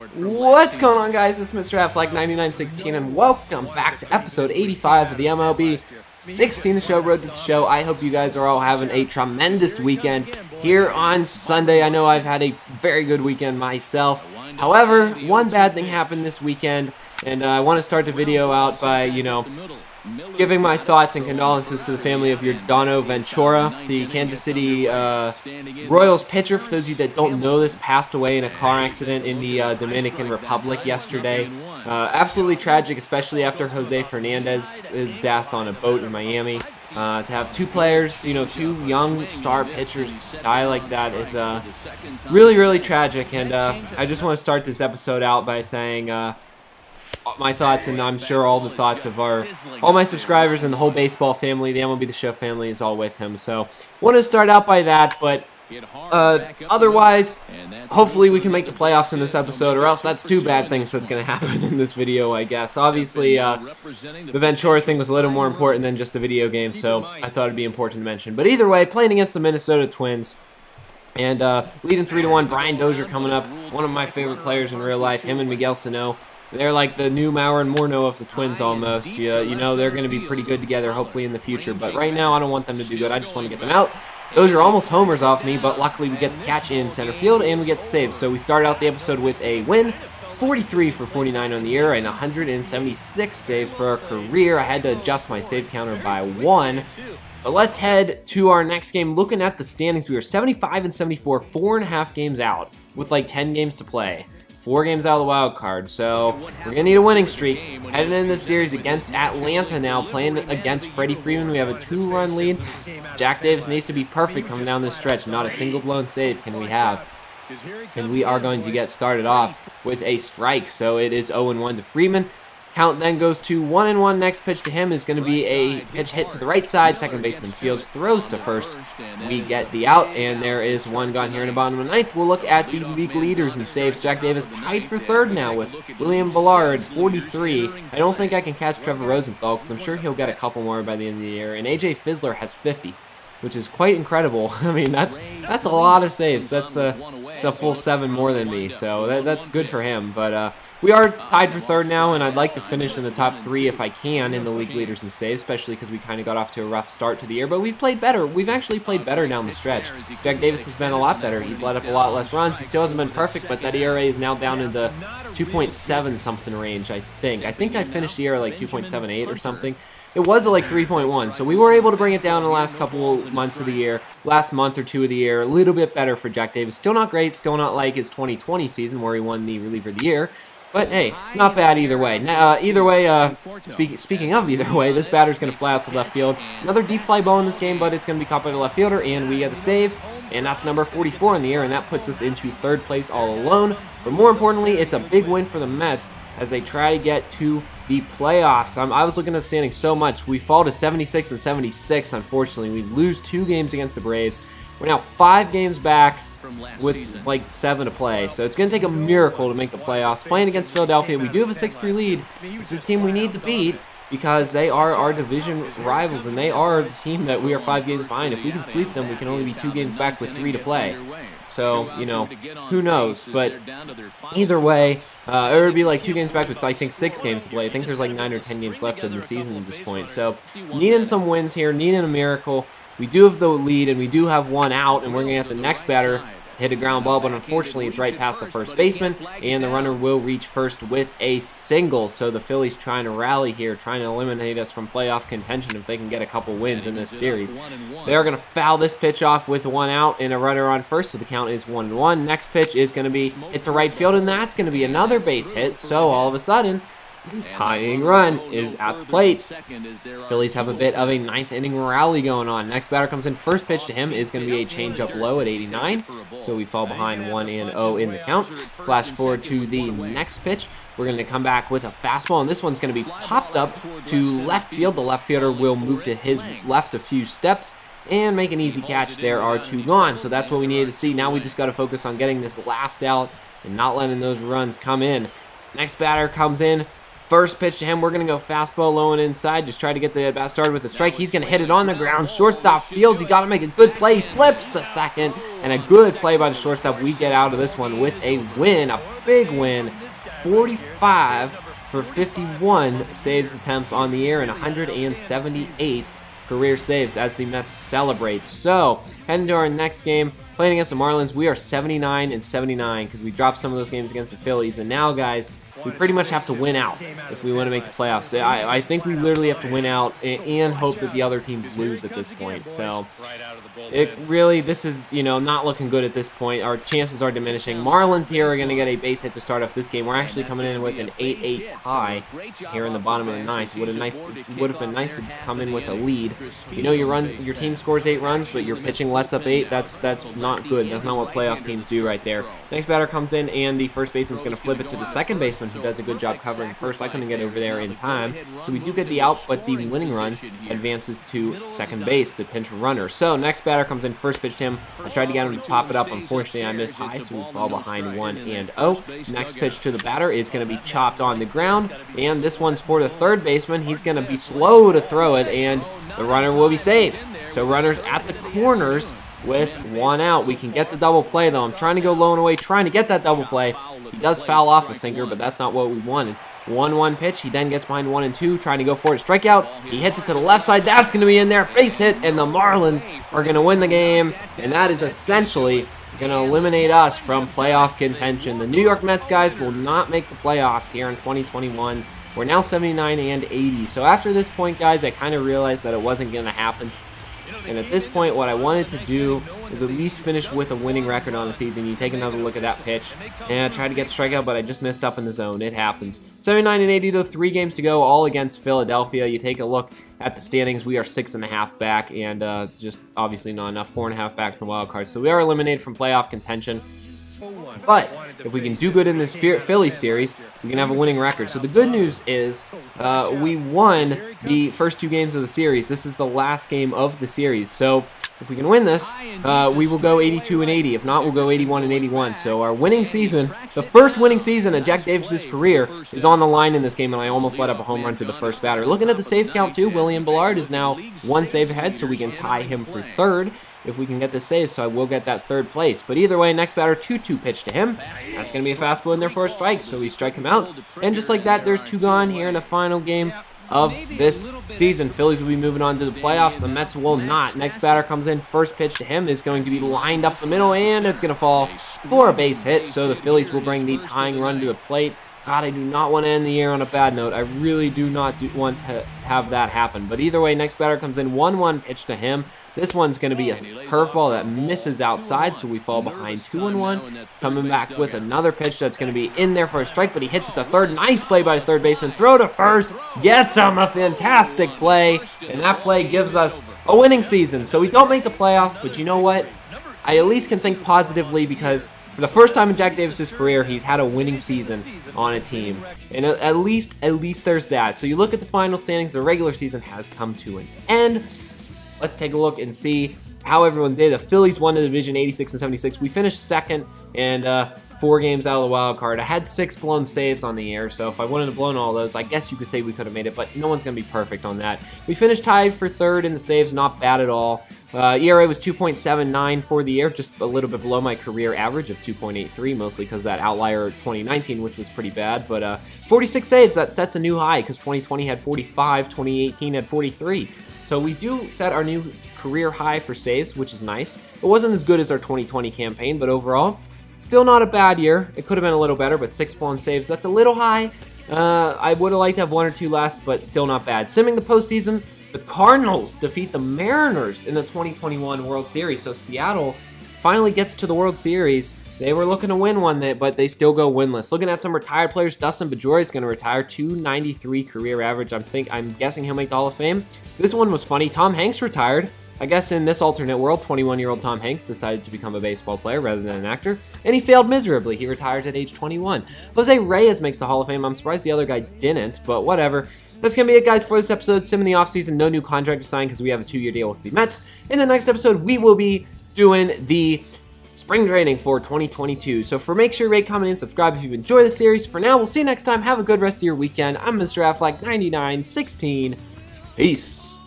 What's going on, guys? It's Mr. Affleck9916 and welcome back to episode 85 of the MLB 16 the show, Road to the Show. I hope you guys are all having a tremendous weekend here on Sunday. I know I've had a very good weekend myself. However, one bad thing happened this weekend, and I want to start the video out by, giving my thoughts and condolences to the family of Yordano Ventura, the Kansas City Royals pitcher. For those of you that don't know this, passed away in a car accident in the Dominican Republic yesterday. Absolutely tragic, especially after Jose Fernandez's death on a boat in Miami. To have two players, two young star pitchers die like that is really, really tragic. And I just want to start this episode out by saying my thoughts, and I'm sure all the thoughts of all my subscribers and the whole baseball family, the MLB The Show family, is all with him. So want to start out by that, but otherwise, hopefully we can make the playoffs in this episode, or else that's two bad things that's going to happen in this video, I guess. Obviously, the Ventura thing was a little more important than just a video game, so I thought it'd be important to mention. But either way, playing against the Minnesota Twins, and leading 3-1, Brian Dozier coming up, one of my favorite players in real life, him and Miguel Sano. They're like the new Mauer and Morneau of the Twins almost. You know they're going to be pretty good together, hopefully in the future. But right now, I don't want them to do good. I just want to get them out. Those are almost homers off me, but luckily we get the catch in center field and we get the save. So we start out the episode with a win, 43 for 49 on the year, and 176 saves for our career. I had to adjust my save counter by 1. But let's head to our next game. Looking at the standings, we are 75 and 74, 4.5 games out with like 10 games to play. 4 games out of the wild card, so we're going to need a winning streak. Heading into the series against Atlanta now, playing against Freddie Freeman. We have a 2-run lead. Jack Davis needs to be perfect coming down this stretch. Not a single blown save can we have. And we are going to get started off with a strike, so it is 0-1 to Freeman. Count then goes to 1-1. Next pitch to him is going to be a pitch hit to the right side. Second baseman fields, throws to first. We get the out, and there is one gone here in the bottom of the ninth. We'll look at the league leaders in saves. Jack Davis tied for third now with William Ballard, 43. I don't think I can catch Trevor Rosenthal because I'm sure he'll get a couple more by the end of the year. And A.J. Fizzler has 50. Which is quite incredible. I mean, that's a lot of saves. That's a full 7 more than me, so that's good for him. But we are tied for third now, and I'd like to finish in the top 3 if I can in the league leaders in saves, especially because we kind of got off to a rough start to the year. But we've played better. We've actually played better down the stretch. Jack Davis has been a lot better. He's let up a lot less runs. He still hasn't been perfect, but that ERA is now down in the 2.7 something range, I think. I think I finished the year like 2.78 or something. It was at like 3.1, so we were able to bring it down in the last couple months of the year, last month or 2 of the year, a little bit better for Jack Davis. Still not great, still not like his 2020 season where he won the reliever of the year, but hey, not bad either way. Speaking of either way, this batter's going to fly out to left field. Another deep fly ball in this game, but it's going to be caught by the left fielder, and we get the save, and that's number 44 in the year, and that puts us into third place all alone. But more importantly, it's a big win for the Mets as they try to get to the playoffs. I was looking at the standings so much. We fall to 76 and 76, unfortunately. We lose 2 games against the Braves. We're now 5 games back with like 7 to play. So it's going to take a miracle to make the playoffs. Playing against Philadelphia, we do have a 6-3 lead. It's a team we need to beat because they are our division rivals, and they are the team that we are 5 games behind. If we can sweep them, we can only be 2 games back with 3 to play. So, who knows? But either way, it would be like 2 games back with, I think, 6 games to play. I think there's like 9 or 10 games left in the season at this point. So, needing some wins here, needing a miracle. We do have the lead, and we do have 1 out, and we're going to get the next batter hit a ground ball, but unfortunately it's right past the first baseman, and the runner will reach first with a single. So the Phillies trying to rally here, trying to eliminate us from playoff contention if they can get a couple wins in this series. They are going to foul this pitch off with 1 out and a runner on first, so the count is 1-1. Next pitch is going to be hit to right field, and that's going to be another base hit. So all of a sudden, the tying run is at the plate. Phillies have a bit of a 9th inning rally going on. Next batter comes in. First pitch to him is going to be a changeup low at 89. So we fall behind 1-0 in the count. Flash forward to the next pitch. We're going to come back with a fastball, and this one's going to be popped up to left field. The left fielder will move to his left a few steps and make an easy catch. There are 2 gone. So that's what we needed to see. Now we just got to focus on getting this last out and not letting those runs come in. Next batter comes in. First pitch to him, we're going to go fastball low and inside. Just try to get the at-bat started with a strike. He's going to hit it on the ground. Shortstop fields. You got to make a good play. He flips the second. And a good play by the shortstop. We get out of this one with a win, a big win. 45 for 51 saves attempts on the year and 178 career saves as the Mets celebrate. So, heading to our next game, playing against the Marlins, we are 79 and 79 because we dropped some of those games against the Phillies. And now, guys, we pretty much have to win out if we want to make the playoffs. I think we literally have to win out and hope that the other teams lose at this point. So this is, not looking good at this point. Our chances are diminishing. Marlins here are going to get a base hit to start off this game. We're actually coming in with an 8-8 tie here in the bottom of the ninth. It would have been nice to come in with a lead. Your team scores 8 runs, but your pitching lets up 8. That's not good. That's not what playoff teams do right there. Next batter comes in, and the first baseman's going to flip it to the second baseman, who does a good job covering first. I couldn't get over there in time, so we do get the out, but the winning run advances to second base, the pinch runner. So next batter comes in, first pitch to him. I tried to get him to pop it up. Unfortunately, I missed high, so we fall behind 1-0. Next pitch to the batter is going to be chopped on the ground, and this one's for the third baseman. He's going to be slow to throw it, and the runner will be safe. So runners at the corners with 1 out. We can get the double play, though. I'm trying to go low and away, trying to get that double play. He does foul off a sinker, but that's not what we wanted. 1-1 pitch. He then gets behind 1-2, trying to go for it. Strikeout. He hits it to the left side. That's going to be in there. Base hit, and the Marlins are going to win the game, and that is essentially going to eliminate us from playoff contention. The New York Mets, guys, will not make the playoffs here in 2021. We're now 79 and 80. So after this point, guys, I kind of realized that it wasn't going to happen. And at this point, what I wanted to do is at least finish with a winning record on the season. You take another look at that pitch, and I tried to get strikeout, but I just missed up in the zone. It happens. 79 and 80, though, 3 games to go, all against Philadelphia. You take a look at the standings. We are 6.5 back, and just obviously not enough. 4.5 back from the wild card. So we are eliminated from playoff contention. But if we can do good in this Philly series, we can have a winning record. So the good news is we won the first 2 games of the series. This is the last game of the series. So if we can win this, we will go 82 and 80. If not, we'll go 81 and 81. So our winning season, the first winning season of Jack Davis's career, is on the line in this game, and I almost let up a home run to the first batter. Looking at the save count too, William Ballard is now 1 save ahead, so we can tie him for third if we can get the save, so I will get that third place. But either way, next batter, 2-2 pitch to him. That's going to be a fastball in there for a strike, so we strike him out. And just like that, there's 2 gone here in the final game of this season. Phillies will be moving on to the playoffs. The Mets will not. Next batter comes in. First pitch to him is going to be lined up the middle, and it's going to fall for a base hit, so the Phillies will bring the tying run to the plate. God, I do not want to end the year on a bad note. I really do not want to have that happen. But either way, next batter comes in, 1-1 pitch to him. This one's going to be a curveball that misses outside, so we fall behind 2-1. Coming back with another pitch that's going to be in there for a strike, but he hits it to third. Nice play by the third baseman. Throw to first. Gets him a fantastic play, and that play gives us a winning season. So we don't make the playoffs, but you know what? I at least can think positively because for the first time in Jack Davis's career, he's had a winning season on a team. And at least there's that. So you look at the final standings, the regular season has come to an end. Let's take a look and see how everyone did. The Phillies won the division 86 and 76. We finished second and 4 games out of the wild card. I had 6 blown saves on the year, so if I wouldn't have blown all those, I guess you could say we could have made it, but no one's going to be perfect on that. We finished tied for third in the saves, not bad at all. ERA was 2.79 for the year, just a little bit below my career average of 2.83, mostly because that outlier 2019, which was pretty bad. But 46 saves, that sets a new high because 2020 had 45, 2018 had 43. So we do set our new career high for saves, which is nice. It wasn't as good as our 2020 campaign, but overall, still not a bad year. It could have been a little better, but 6 blown saves, that's a little high. I would have liked to have 1 or 2 less, but still not bad. Simming the postseason, the Cardinals defeat the Mariners in the 2021 World Series. So Seattle finally gets to the World Series. They were looking to win one, but they still go winless. Looking at some retired players, Dustin Pedroia is going to retire, 293 career average. I'm guessing he'll make the Hall of Fame. This one was funny. Tom Hanks retired. I guess in this alternate world, 21-year-old Tom Hanks decided to become a baseball player rather than an actor, and he failed miserably. He retires at age 21. Jose Reyes makes the Hall of Fame. I'm surprised the other guy didn't, but whatever. That's going to be it, guys, for this episode. Sim in the offseason, no new contract to sign because we have a 2-year deal with the Mets. In the next episode, we will be doing the spring training for 2022. So make sure you rate, comment, and subscribe if you enjoy the series. For now, we'll see you next time. Have a good rest of your weekend. I'm Mr. Affleck 9916. Peace.